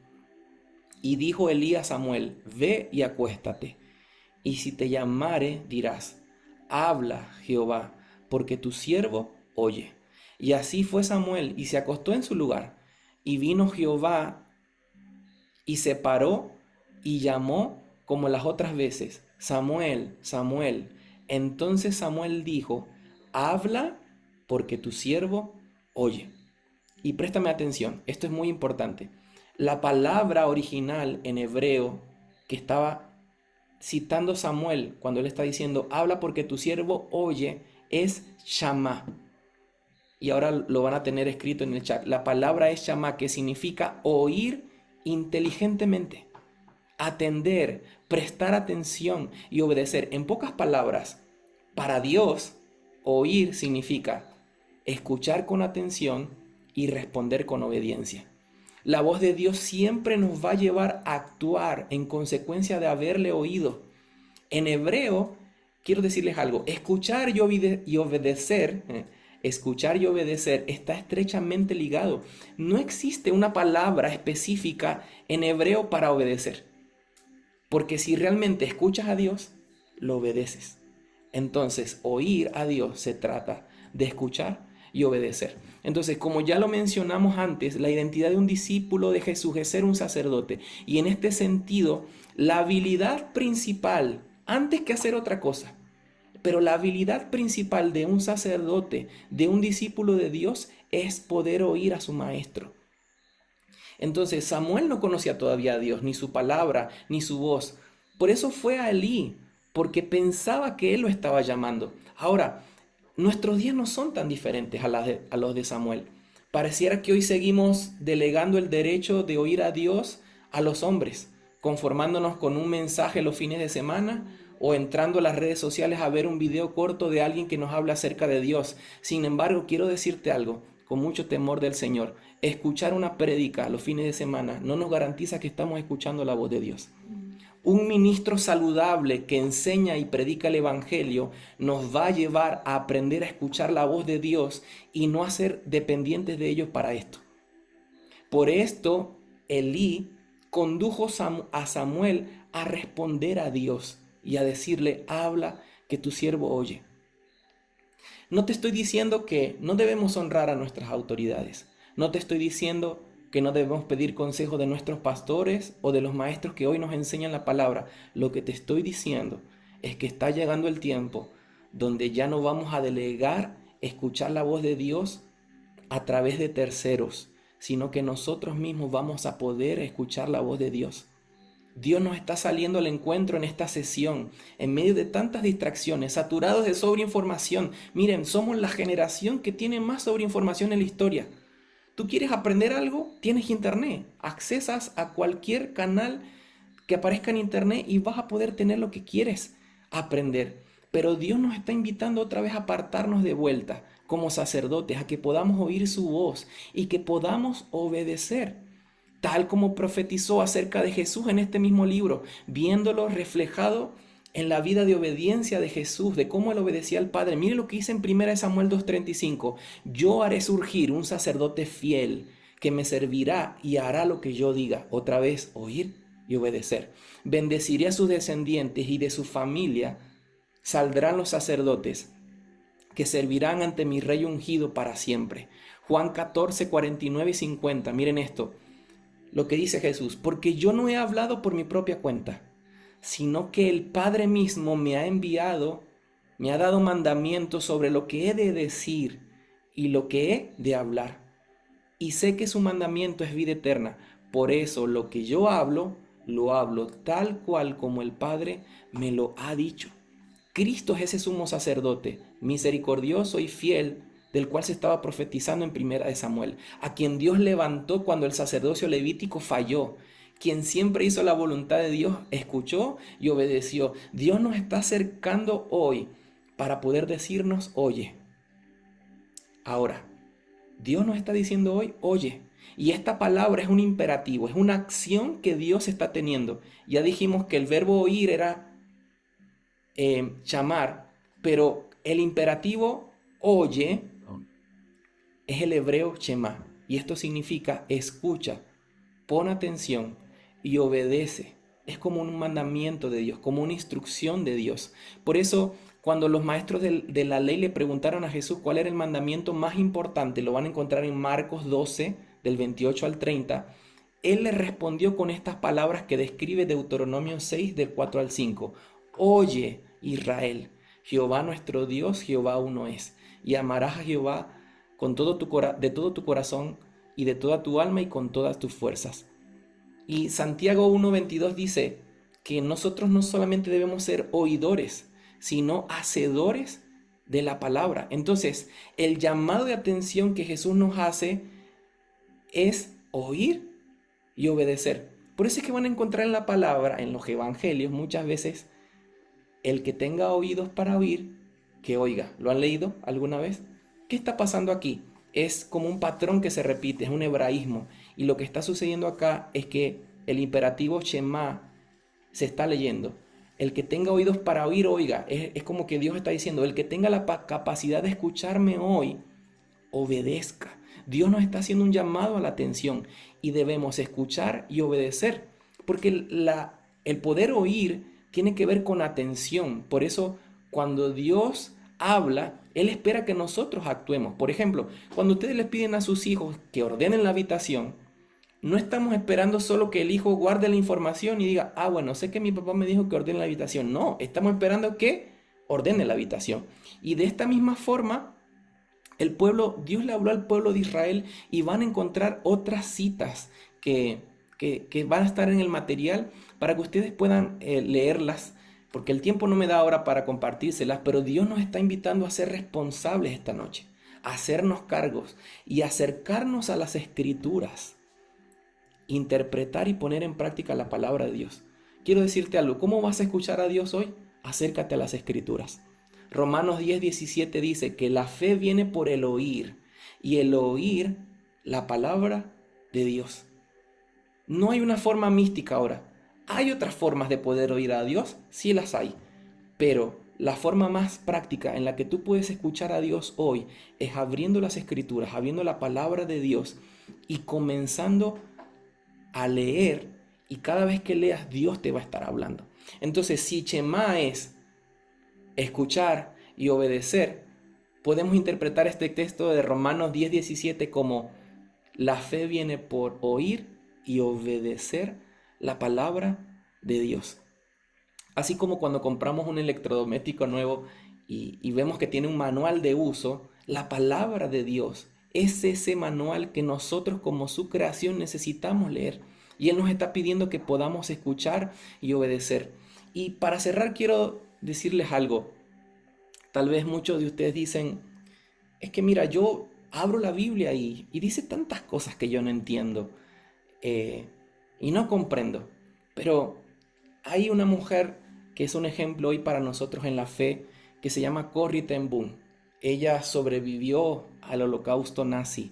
Y dijo Elí a Samuel, ve y acuéstate, y si te llamare dirás, habla Jehová, porque tu siervo oye. Y así fue Samuel, y se acostó en su lugar. Y vino Jehová, y se paró, y llamó como las otras veces, Samuel, Samuel. Entonces Samuel dijo, habla, porque tu siervo oye. Y préstame atención, esto es muy importante. La palabra original en hebreo que estaba citando Samuel cuando él está diciendo, habla porque tu siervo oye, es Shama. Y ahora lo van a tener escrito en el chat. La palabra es Shama, que significa oír inteligentemente, atender, prestar atención y obedecer. En pocas palabras, para Dios, oír significa escuchar con atención y responder con obediencia. La voz de Dios siempre nos va a llevar a actuar en consecuencia de haberle oído. En hebreo, quiero decirles algo, escuchar y obedecer está estrechamente ligado. No existe una palabra específica en hebreo para obedecer. Porque si realmente escuchas a Dios, lo obedeces. Entonces, oír a Dios se trata de escuchar y obedecer. Entonces, como ya lo mencionamos antes, la identidad de un discípulo de Jesús es ser un sacerdote. Y en este sentido, la habilidad principal, antes que hacer otra cosa, pero la habilidad principal de un sacerdote, de un discípulo de Dios, es poder oír a su maestro. Entonces, Samuel no conocía todavía a Dios, ni su palabra, ni su voz. Por eso fue a Elí, porque pensaba que él lo estaba llamando. Ahora, nuestros días no son tan diferentes a los de Samuel. Pareciera que hoy seguimos delegando el derecho de oír a Dios a los hombres, conformándonos con un mensaje los fines de semana o entrando a las redes sociales a ver un video corto de alguien que nos habla acerca de Dios. Sin embargo, quiero decirte algo. con mucho temor del Señor. Escuchar una prédica los fines de semana no nos garantiza que estamos escuchando la voz de Dios. Un ministro saludable que enseña y predica el Evangelio nos va a llevar a aprender a escuchar la voz de Dios y no a ser dependientes de ellos para esto. Por esto, Elí condujo a Samuel a responder a Dios y a decirle: habla, que tu siervo oye. No te estoy diciendo que no debemos honrar a nuestras autoridades. No te estoy diciendo que no debemos pedir consejo de nuestros pastores o de los maestros que hoy nos enseñan la palabra. Lo que te estoy diciendo es que está llegando el tiempo donde ya no vamos a delegar escuchar la voz de Dios a través de terceros, sino que nosotros mismos vamos a poder escuchar la voz de Dios. Dios nos está saliendo al encuentro en esta sesión, en medio de tantas distracciones, saturados de sobreinformación. Miren, somos la generación que tiene más sobreinformación en la historia. ¿Tú quieres aprender algo? Tienes internet. Accesas a cualquier canal que aparezca en internet y vas a poder tener lo que quieres aprender. Pero Dios nos está invitando otra vez a apartarnos de vuelta como sacerdotes, a que podamos oír su voz y que podamos obedecer, tal como profetizó acerca de Jesús en este mismo libro, viéndolo reflejado en la vida de obediencia de Jesús, de cómo él obedecía al Padre. Mire lo que dice en 1 Samuel 2:35: yo haré surgir un sacerdote fiel que me servirá y hará lo que yo diga. Otra vez, oír y obedecer. Bendeciré a sus descendientes y de su familia saldrán los sacerdotes que servirán ante mi rey ungido para siempre. Juan 14:49 y 50. Miren esto, lo que dice Jesús: porque yo no he hablado por mi propia cuenta, sino que el Padre mismo me ha enviado, me ha dado mandamientos sobre lo que he de decir y lo que he de hablar. Y sé que su mandamiento es vida eterna. Por eso lo que yo hablo, lo hablo tal cual como el Padre me lo ha dicho. Cristo es ese sumo sacerdote, misericordioso y fiel, del cual se estaba profetizando en 1 Samuel, a quien Dios levantó cuando el sacerdocio levítico falló, quien siempre hizo la voluntad de Dios, escuchó y obedeció. Dios nos está acercando hoy para poder decirnos: oye. Ahora, Dios nos está diciendo hoy: oye. Y esta palabra es un imperativo, es una acción que Dios está teniendo. Ya dijimos que el verbo oír era llamar, pero el imperativo oye es el hebreo shema, y esto significa escucha, pon atención y obedece. Es como un mandamiento de Dios, como una instrucción de Dios. Por eso, cuando los maestros de la ley le preguntaron a Jesús cuál era el mandamiento más importante, lo van a encontrar en Marcos 12, del 28 al 30, él les respondió con estas palabras que describe Deuteronomio 6, del 4 al 5. Oye, Israel, Jehová nuestro Dios, Jehová uno es, y amarás a Jehová con de todo tu corazón y de toda tu alma y con todas tus fuerzas. Y Santiago 1:22 dice que nosotros no solamente debemos ser oidores, sino hacedores de la palabra. Entonces, el llamado de atención que Jesús nos hace es oír y obedecer. Por eso es que van a encontrar en la palabra, en los evangelios, muchas veces: el que tenga oídos para oír, que oiga. ¿Lo han leído alguna vez? ¿Qué está pasando aquí? Es como un patrón que se repite, es un hebraísmo. Y lo que está sucediendo acá es que el imperativo Shema se está leyendo. El que tenga oídos para oír, oiga. Es como que Dios está diciendo: el que tenga la capacidad de escucharme hoy, obedezca. Dios nos está haciendo un llamado a la atención y debemos escuchar y obedecer. Porque el poder oír tiene que ver con atención. Por eso, cuando Dios habla, Él espera que nosotros actuemos. Por ejemplo, cuando ustedes les piden a sus hijos que ordenen la habitación, no estamos esperando solo que el hijo guarde la información y diga: bueno, sé que mi papá me dijo que ordene la habitación. No, estamos esperando que ordene la habitación. Y de esta misma forma, Dios le habló al pueblo de Israel, y van a encontrar otras citas que van a estar en el material para que ustedes puedan leerlas, porque el tiempo no me da ahora para compartírselas, pero Dios nos está invitando a ser responsables esta noche, a hacernos cargos y acercarnos a las Escrituras, interpretar y poner en práctica la palabra de Dios. Quiero decirte algo: ¿cómo vas a escuchar a Dios hoy? Acércate a las Escrituras. Romanos 10:17 dice que la fe viene por el oír, y el oír la palabra de Dios. No hay una forma mística ahora. ¿Hay otras formas de poder oír a Dios? Sí las hay. Pero la forma más práctica en la que tú puedes escuchar a Dios hoy es abriendo las Escrituras, abriendo la palabra de Dios y comenzando a leer, y cada vez que leas Dios te va a estar hablando. Entonces, si Shema es escuchar y obedecer, podemos interpretar este texto de Romanos 10:17 como la fe viene por oír y obedecer la palabra de Dios. Así como cuando compramos un electrodoméstico nuevo y vemos que tiene un manual de uso, la palabra de Dios es ese manual que nosotros como su creación necesitamos leer. Y Él nos está pidiendo que podamos escuchar y obedecer. Y para cerrar quiero decirles algo. Tal vez muchos de ustedes dicen, es que mira, yo abro la Biblia y dice tantas cosas que yo no entiendo y no comprendo. Pero hay una mujer que es un ejemplo hoy para nosotros en la fe, que se llama Corrie ten Boom. Ella sobrevivió al holocausto nazi.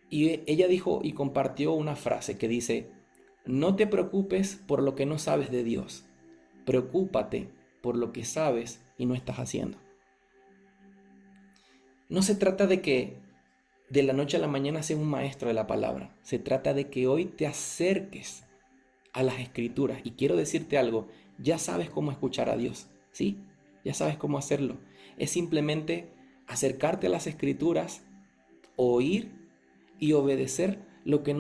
Y ella dijo y compartió una frase que dice, no te preocupes por lo que no sabes de Dios, preocúpate por lo que sabes y no estás haciendo. No se trata de que de la noche a la mañana seas un maestro de la palabra, se trata de que hoy te acerques a las Escrituras. Y quiero decirte algo, ya sabes cómo escuchar a Dios, ¿sí? Ya sabes cómo hacerlo. Es simplemente acercarte a las Escrituras, oír y obedecer lo que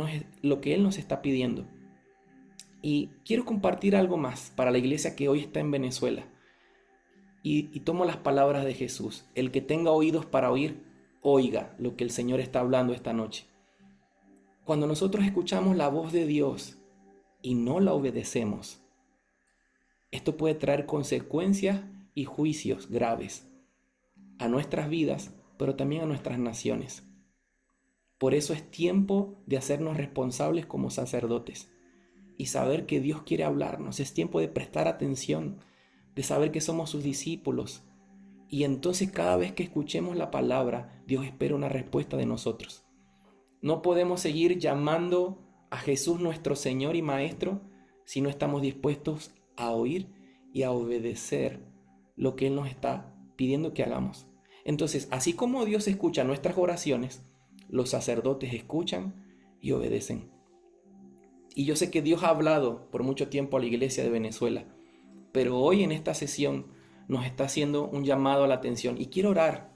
Él nos está pidiendo. Y quiero compartir algo más para la iglesia que hoy está en Venezuela. Y tomo las palabras de Jesús. El que tenga oídos para oír, oiga lo que el Señor está hablando esta noche. Cuando nosotros escuchamos la voz de Dios y no la obedecemos, esto puede traer consecuencias y juicios graves a nuestras vidas, pero también a nuestras naciones. Por eso es tiempo de hacernos responsables como sacerdotes y saber que Dios quiere hablarnos. Es tiempo de prestar atención, de saber que somos sus discípulos. Y entonces cada vez que escuchemos la palabra, Dios espera una respuesta de nosotros. No podemos seguir llamando a Jesús nuestro Señor y Maestro si no estamos dispuestos a oír y a obedecer lo que Él nos está pidiendo que hagamos. Entonces, así como Dios escucha nuestras oraciones, los sacerdotes escuchan y obedecen. Y yo sé que Dios ha hablado por mucho tiempo a la iglesia de Venezuela, pero hoy en esta sesión nos está haciendo un llamado a la atención y quiero orar.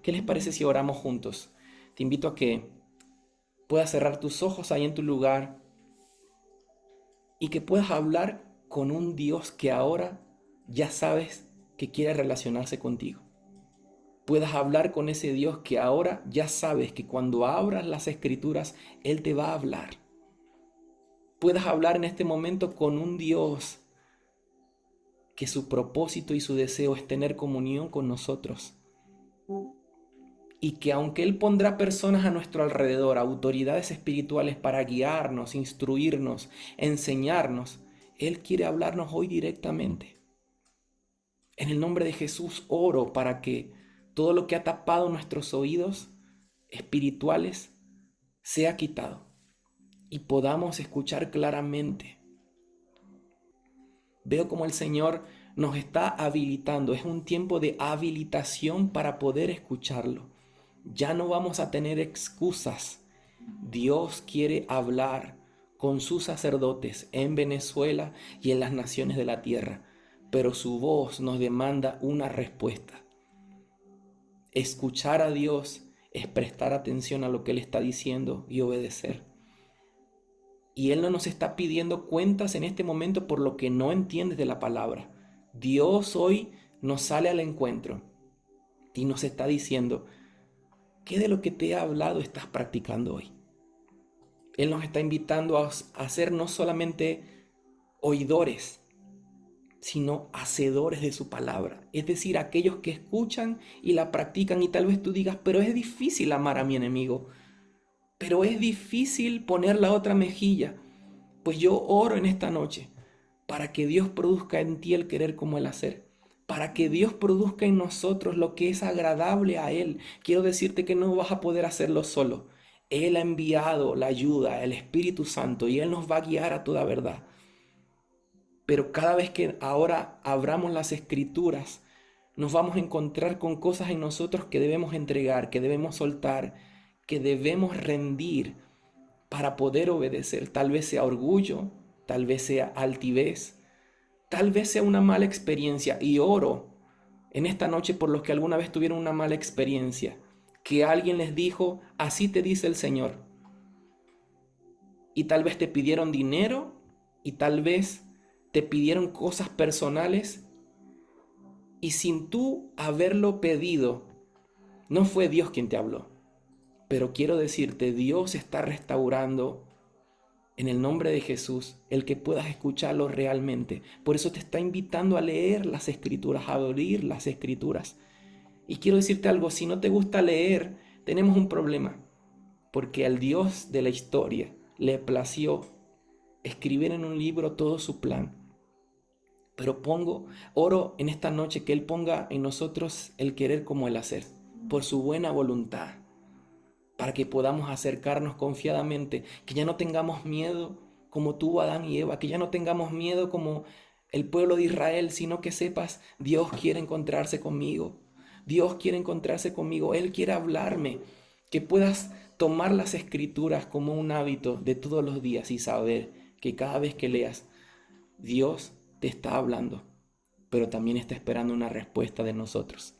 ¿Qué les parece si oramos juntos? Te invito a que puedas cerrar tus ojos ahí en tu lugar y que puedas hablar con un Dios que ahora ya sabes que quiere relacionarse contigo. Puedas hablar con ese Dios que ahora ya sabes que cuando abras las Escrituras, Él te va a hablar. Puedas hablar en este momento con un Dios que su propósito y su deseo es tener comunión con nosotros. Y que aunque Él pondrá personas a nuestro alrededor, autoridades espirituales para guiarnos, instruirnos, enseñarnos, Él quiere hablarnos hoy directamente. En el nombre de Jesús oro para que todo lo que ha tapado nuestros oídos espirituales sea quitado y podamos escuchar claramente. Veo como el Señor nos está habilitando. Es un tiempo de habilitación para poder escucharlo. Ya no vamos a tener excusas. Dios quiere hablar con sus sacerdotes en Venezuela y en las naciones de la tierra, pero su voz nos demanda una respuesta. Escuchar a Dios es prestar atención a lo que Él está diciendo y obedecer. Y Él no nos está pidiendo cuentas en este momento por lo que no entiendes de la palabra. Dios hoy nos sale al encuentro y nos está diciendo, ¿qué de lo que te he hablado estás practicando hoy? Él nos está invitando a ser no solamente oidores, sino hacedores de su palabra. Es decir, aquellos que escuchan y la practican. Y tal vez tú digas, pero es difícil amar a mi enemigo. Pero es difícil poner la otra mejilla. Pues yo oro en esta noche para que Dios produzca en ti el querer como el hacer. para que Dios produzca en nosotros lo que es agradable a Él. Quiero decirte que no vas a poder hacerlo solo. Él ha enviado la ayuda, el Espíritu Santo, y Él nos va a guiar a toda verdad. Pero cada vez que ahora abramos las Escrituras, nos vamos a encontrar con cosas en nosotros que debemos entregar, que debemos soltar, que debemos rendir para poder obedecer. Tal vez sea orgullo, tal vez sea altivez, tal vez sea una mala experiencia. Y oro en esta noche por los que alguna vez tuvieron una mala experiencia, que alguien les dijo, así te dice el Señor. Y tal vez te pidieron dinero y tal vez te pidieron cosas personales y sin tú haberlo pedido, no fue Dios quien te habló. Pero quiero decirte, Dios está restaurando en el nombre de Jesús el que puedas escucharlo realmente. Por eso te está invitando a leer las Escrituras, a abrir las Escrituras. Y quiero decirte algo, si no te gusta leer, tenemos un problema. Porque al Dios de la historia le plació escribir en un libro todo su plan. Pero oro en esta noche que Él ponga en nosotros el querer como el hacer, por su buena voluntad, para que podamos acercarnos confiadamente, que ya no tengamos miedo como tuvo Adán y Eva, que ya no tengamos miedo como el pueblo de Israel, sino que sepas, Dios quiere encontrarse conmigo, Dios quiere encontrarse conmigo, Él quiere hablarme, que puedas tomar las Escrituras como un hábito de todos los días y saber que cada vez que leas, Dios te está hablando, pero también está esperando una respuesta de nosotros.